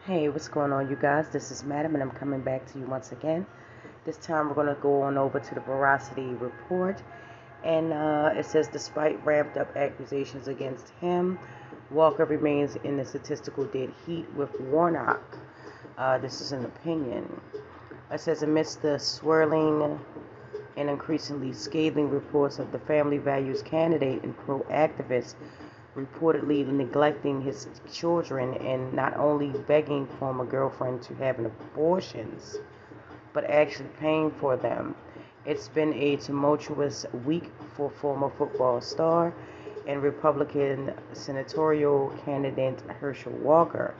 Hey, what's going on, you guys? This is Madam, and I'm coming back to you once again. This time, we're going to go on over to the Veracity report, and it says despite ramped up accusations against him, Walker remains in the statistical dead heat with Warnock. This is an opinion. It says amidst the swirling and increasingly scathing reports of the family values candidate and pro-activist reportedly neglecting his children and not only begging former girlfriend to have abortions, but actually paying for them. It's been a tumultuous week for former football star and Republican senatorial candidate Herschel Walker.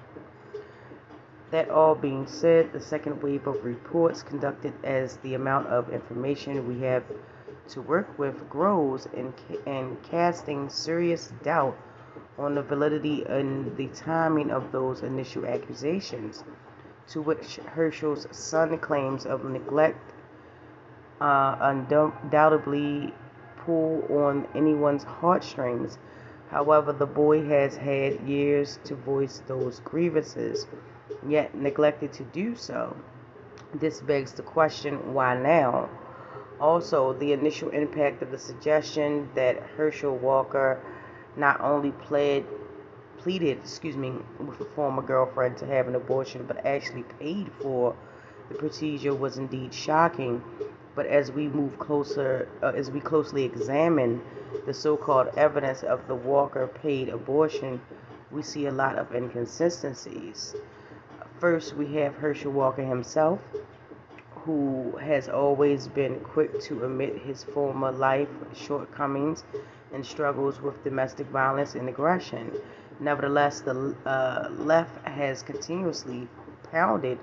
That all being said, the second wave of reports conducted as the amount of information we have to work with grows and casting serious doubt on the validity and the timing of those initial accusations, to which Herschel's son claims of neglect undoubtedly pull on anyone's heartstrings. However, the boy has had years to voice those grievances, yet neglected to do so. This begs the question, why now? Also, the initial impact of the suggestion that Herschel Walker not only pleaded with a former girlfriend to have an abortion, but actually paid for the procedure was indeed shocking. But as we closely examine the so-called evidence of the Walker paid abortion, we see a lot of inconsistencies. First, we have Herschel Walker himself, who has always been quick to admit his former life shortcomings and struggles with domestic violence and aggression. Nevertheless, the left has continuously pounded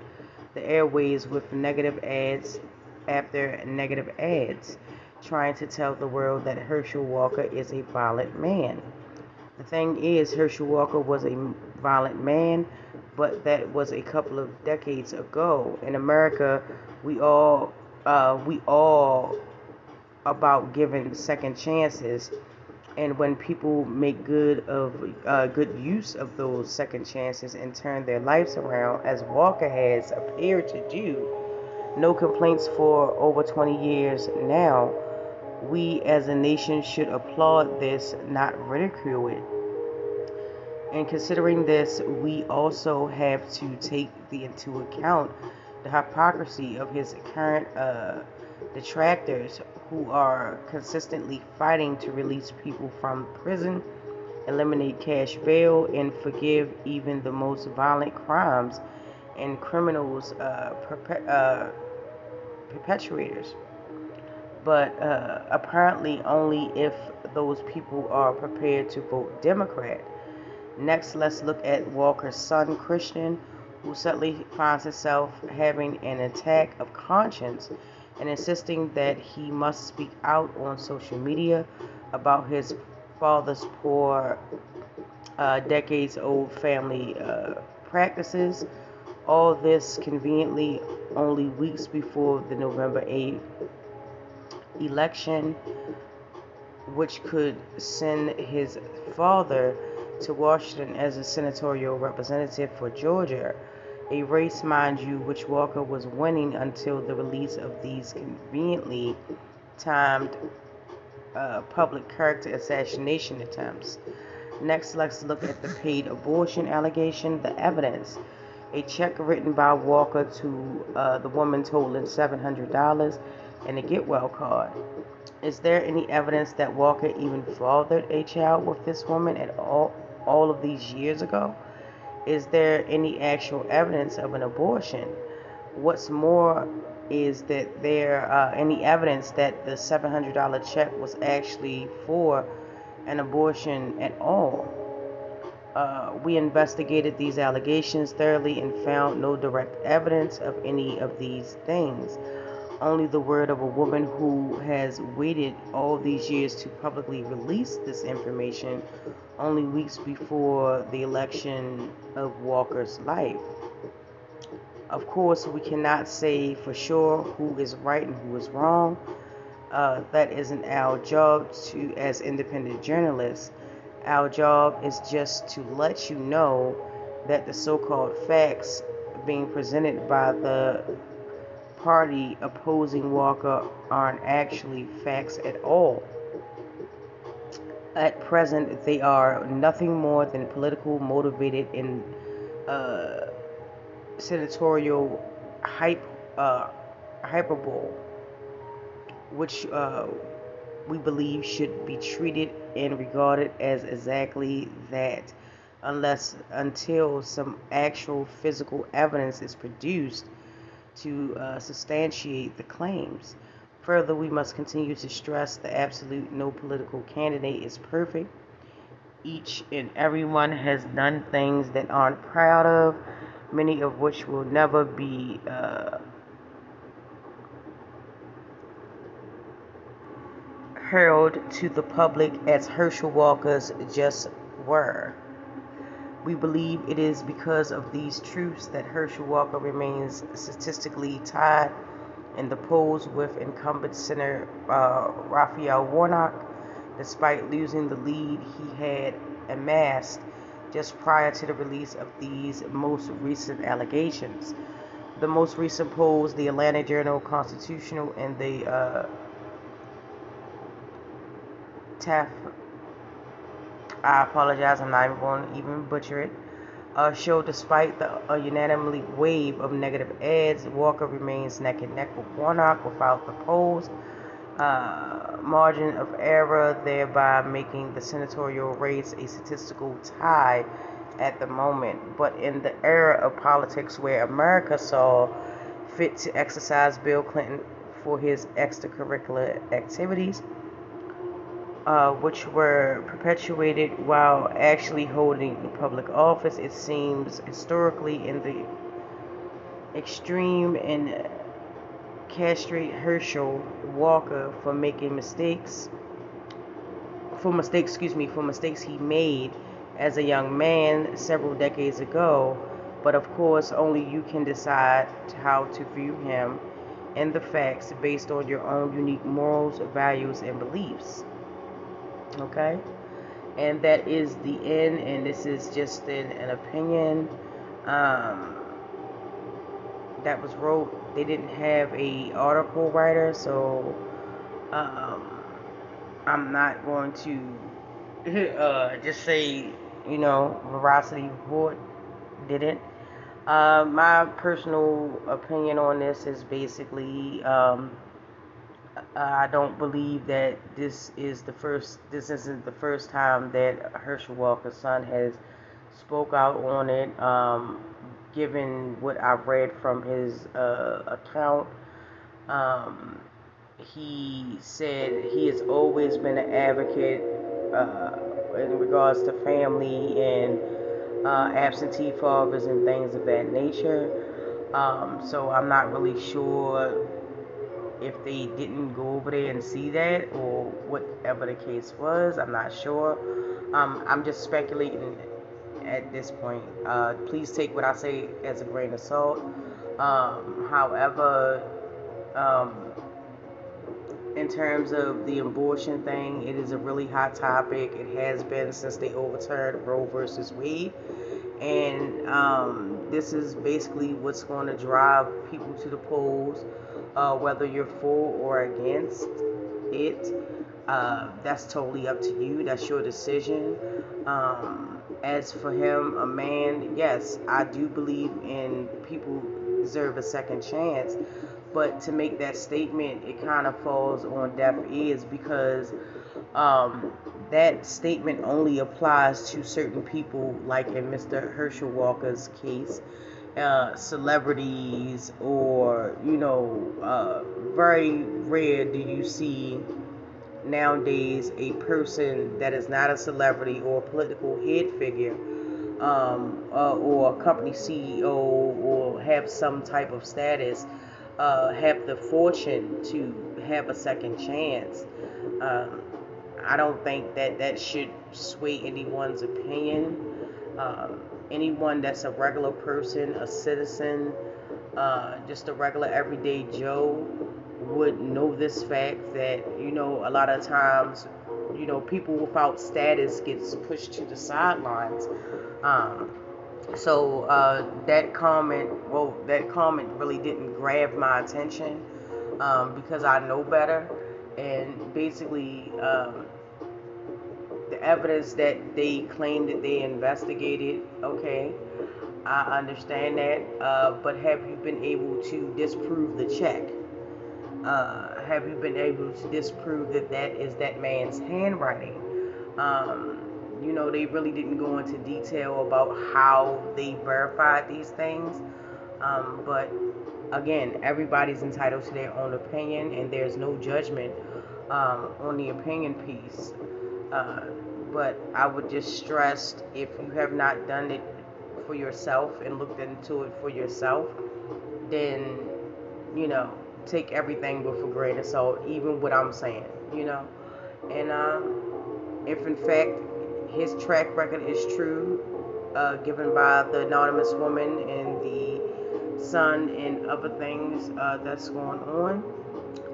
the airways with negative ads after negative ads, trying to tell the world that Herschel Walker is a violent man. The thing is, Herschel Walker was a violent man, but that was a couple of decades ago. In America, we all about giving second chances, and when people make good use of those second chances and turn their lives around, as Walker has appeared to do, no complaints for over 20 years now. We as a nation should applaud this, not ridicule it. And considering this, we also have to take into account the hypocrisy of his current detractors who are consistently fighting to release people from prison, eliminate cash bail, and forgive even the most violent crimes and criminals perpetrators. But apparently only if those people are prepared to vote Democrat. Next, let's look at Walker's son, Christian, who suddenly finds himself having an attack of conscience and insisting that he must speak out on social media about his father's poor, decades-old family practices. All this conveniently only weeks before the November 8th election, which could send his father to Washington as a senatorial representative for Georgia, a race, mind you, which Walker was winning until the release of these conveniently timed public character assassination attempts. Next, let's look at the paid abortion allegation, the evidence. A check written by Walker to the woman totaling $700 and a get well card. Is there any evidence that Walker even fathered a child with this woman at all of these years ago? Is there any actual evidence of an abortion? What's more, is that there any evidence that the $700 check was actually for an abortion at all? We investigated these allegations thoroughly and found no direct evidence of any of these things. Only the word of a woman who has waited all these years to publicly release this information only weeks before the election of Walker's life. Of course, we cannot say for sure who is right and who is wrong. That isn't our job to as independent journalists. Our job is just to let you know that the so-called facts being presented by the party opposing Walker aren't actually facts at all. At present, they are nothing more than political motivated and uh, senatorial uh, hyperbole, which we believe should be treated and regarded as exactly that, until some actual physical evidence is produced to substantiate the claims. Further, we must continue to stress the absolute no political candidate is perfect. Each and everyone has done things that aren't proud of, many of which will never be hurled to the public as Herschel Walker's just were. We believe it is because of these truths that Herschel Walker remains statistically tied in the polls with incumbent Senator Raphael Warnock, despite losing the lead he had amassed just prior to the release of these most recent allegations. The most recent polls, the Atlanta Journal-Constitution and the TAF, I apologize, I'm not even going to even butcher it, show despite the unanimous wave of negative ads, Walker remains neck and neck with Warnock without the polls margin of error, thereby making the senatorial race a statistical tie at the moment. But in the era of politics where America saw fit to exercise Bill Clinton for his extracurricular activities, which were perpetuated while actually holding public office, it seems historically in the extreme and castrate Herschel Walker for mistakes he made as a young man several decades ago. But of course, only you can decide how to view him and the facts based on your own unique morals, values, and beliefs. Okay? And that is the end, and this is just an opinion that was wrote. They didn't have a article writer, so I'm not going to just say, Veracity Report didn't. My personal opinion on this is basically, I don't believe that this isn't the first time that Herschel Walker's son has spoke out on it. Given what I've read from his account, he said he has always been an advocate in regards to family and absentee fathers and things of that nature. So I'm not really sure if they didn't go over there and see that or whatever the case was. I'm not sure. I'm just speculating at this point. Please take what I say as a grain of salt. However, in terms of the abortion thing, it is a really hot topic. It has been since they overturned Roe versus Wade. And this is basically what's going to drive people to the polls, whether you're for or against it. That's totally up to you. That's your decision. As for him, a man, yes, I do believe in people deserve a second chance. But to make that statement, it kind of falls on deaf ears because that statement only applies to certain people, like in Mr. Herschel Walker's case, celebrities, or very rare do you see nowadays a person that is not a celebrity or a political head figure, or a company CEO, or have some type of status, have the fortune to have a second chance. I don't think that should sway anyone's opinion. Anyone that's a regular person, a citizen, just a regular everyday Joe would know this fact that, a lot of times, people without status gets pushed to the sidelines. So that comment, really didn't grab my attention because I know better. And basically, the evidence that they claim that they investigated, okay, I understand that, but have you been able to disprove the check? Have you been able to disprove that that is that man's handwriting? Um, they really didn't go into detail about how they verified these things. But again, everybody's entitled to their own opinion, and there's no judgment on the opinion piece. Uh, but I would just stress, if you have not done it for yourself and looked into it for yourself, then, you know, take everything with a grain of salt, even what I'm saying, And if in fact his track record is true, given by the anonymous woman and the son and other things that's going on,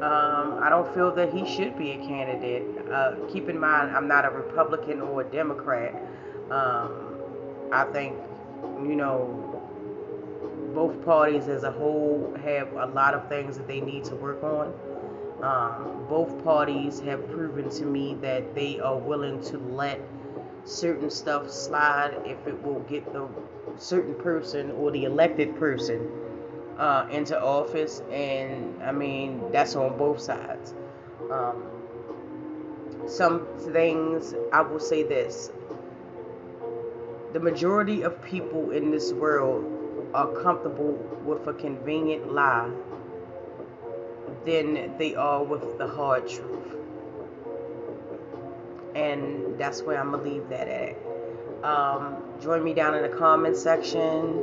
I don't feel that he should be a candidate. Keep in mind, I'm not a Republican or a Democrat. I think, you know, both parties as a whole have a lot of things that they need to work on. Both parties have proven to me that they are willing to let certain stuff slide if it will get the certain person or the elected person into office. And I mean, that's on both sides. Um, some things, I will say this: the majority of people in this world are comfortable with a convenient lie than they are with the hard truth. And that's where I'm going to leave that at. Join me down in the comment section,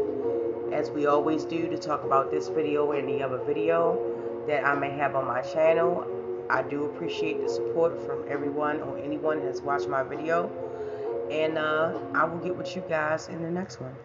as we always do, to talk about this video and the other video that I may have on my channel. I do appreciate the support from everyone or anyone who has watched my video. And I will get with you guys in the next one.